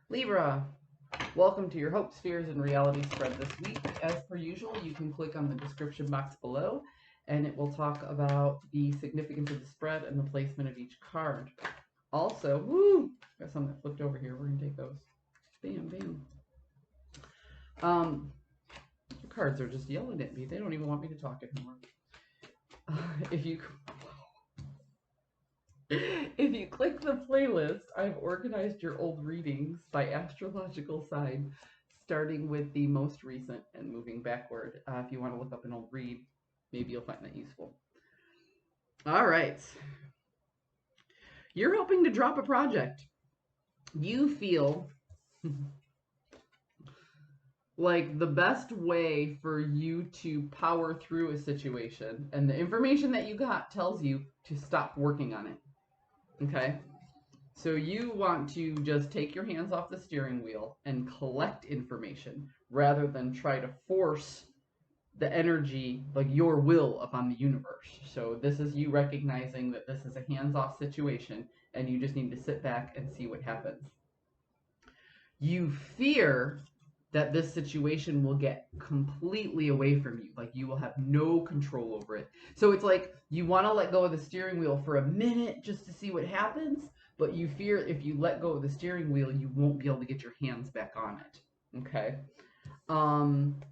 Libra, welcome to your hopes, fears, and reality spread this week. As per usual, you can click on the description box below and it will talk about the significance of the spread and the placement of each card. Also, got some that flipped over here. We're going to take those. Bam, bam. Your cards are just yelling at me. They don't even want me to talk anymore. If you click the playlist, I've organized your old readings by astrological sign, starting with the most recent and moving backward. If you want to look up an old read, maybe you'll find that useful. All right. You're hoping to drop a project. You feel like the best way for you to power through a situation, and the information that you got tells you to stop working on it. Okay? So you want to just take your hands off the steering wheel and collect information rather than try to force the energy, like your will, upon the universe. So this is you recognizing that this is a hands-off situation and you just need to sit back and see what happens. You fear that this situation will get completely away from you. Like you will have no control over it. So it's like you want to let go of the steering wheel for a minute just to see what happens, but you fear if you let go of the steering wheel, you won't be able to get your hands back on it. Okay. And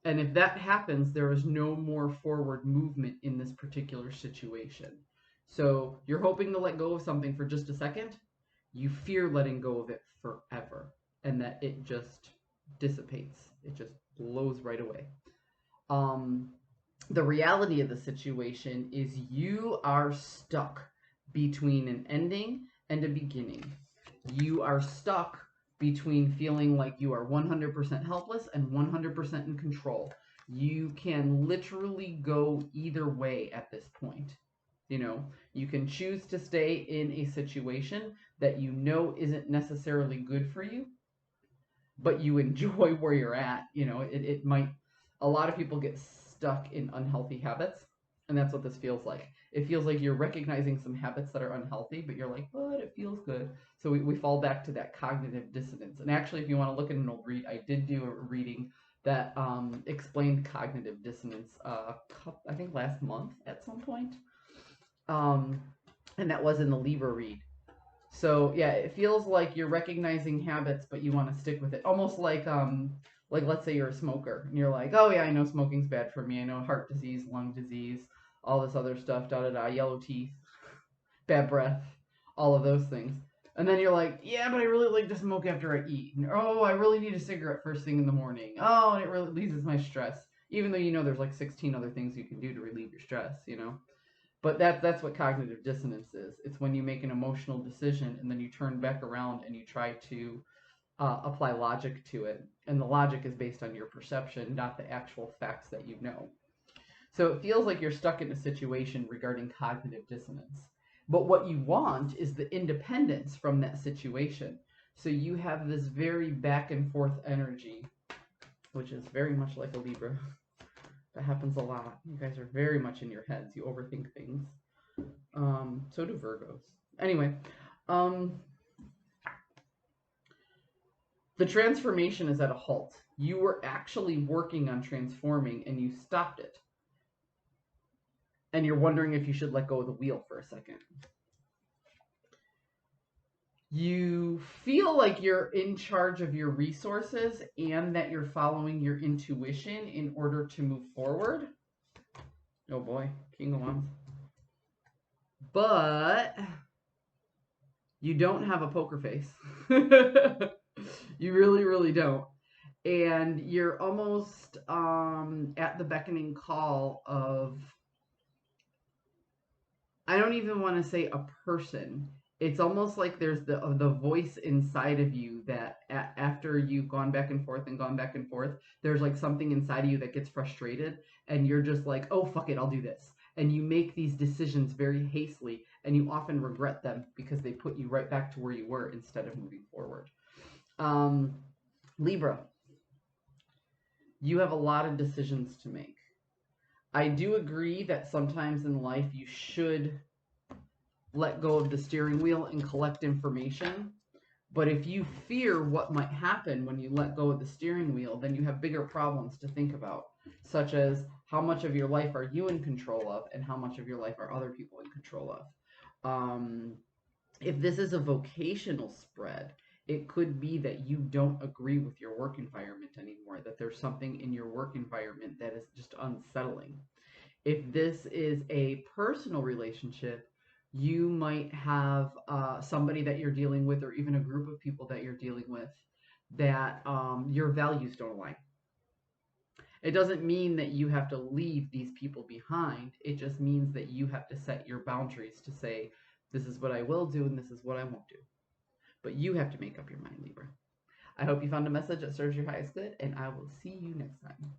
if that happens, there is no more forward movement in this particular situation. So you're hoping to let go of something for just a second. You fear letting go of it forever, and that it just dissipates. It just blows right away. The reality of the situation is you are stuck between an ending and a beginning. You are stuck between feeling like you are 100% helpless and 100% in control. You can literally go either way at this point. You know, you can choose to stay in a situation that you know isn't necessarily good for you, but you enjoy where you're at. You know, it might, a lot of people get stuck in unhealthy habits, and that's what this feels like. It feels like you're recognizing some habits that are unhealthy, but you're like, but it feels good. So we fall back to that cognitive dissonance. And actually, if you want to look at an old read, I did do a reading that explained cognitive dissonance, I think last month at some point. And that was in the Libra read. So yeah, it feels like you're recognizing habits, but you want to stick with it. Almost like let's say you're a smoker and you're like, oh yeah, I know smoking's bad for me. I know heart disease, lung disease, all this other stuff, yellow teeth, bad breath, all of those things. And then you're like, yeah, but I really like to smoke after I eat. And, oh, I really need a cigarette first thing in the morning. Oh, and it really releases my stress. Even though you know there's like 16 other things you can do to relieve your stress, you know? But that's what cognitive dissonance is. It's when you make an emotional decision and then you turn back around and you try to apply logic to it. And the logic is based on your perception, not the actual facts that you know. So it feels like you're stuck in a situation regarding cognitive dissonance. But what you want is the independence from that situation. So you have this very back and forth energy, which is very much like a Libra. That happens a lot. You guys are very much in your heads. You overthink things. So do Virgos. Anyway, the transformation is at a halt. You were actually working on transforming and you stopped it. And you're wondering if you should let go of the wheel for a second. You feel like you're in charge of your resources and that you're following your intuition in order to move forward. Oh boy, King of Wands. But you don't have a poker face. You really, really don't. And you're almost at the beckoning call of, I don't even want to say a person. It's almost like there's the voice inside of you that after you've gone back and forth and gone back and forth, there's like something inside of you that gets frustrated and you're just like, oh, fuck it, I'll do this. And you make these decisions very hastily and you often regret them because they put you right back to where you were instead of moving forward. Libra, you have a lot of decisions to make. I do agree that sometimes in life you should let go of the steering wheel and collect information, But if you fear what might happen when you let go of the steering wheel, then you have bigger problems to think about, such as how much of your life are you in control of and how much of your life are other people in control of. Um, if this is a vocational spread, it could be that you don't agree with your work environment anymore, that there's something in your work environment that is just unsettling. If this is a personal relationship, you might have somebody that you're dealing with, or even a group of people that you're dealing with, that your values don't align. It doesn't mean that you have to leave these people behind. It just means that you have to set your boundaries to say, this is what I will do and this is what I won't do. But you have to make up your mind, Libra. I hope you found a message that serves your highest good, and I will see you next time.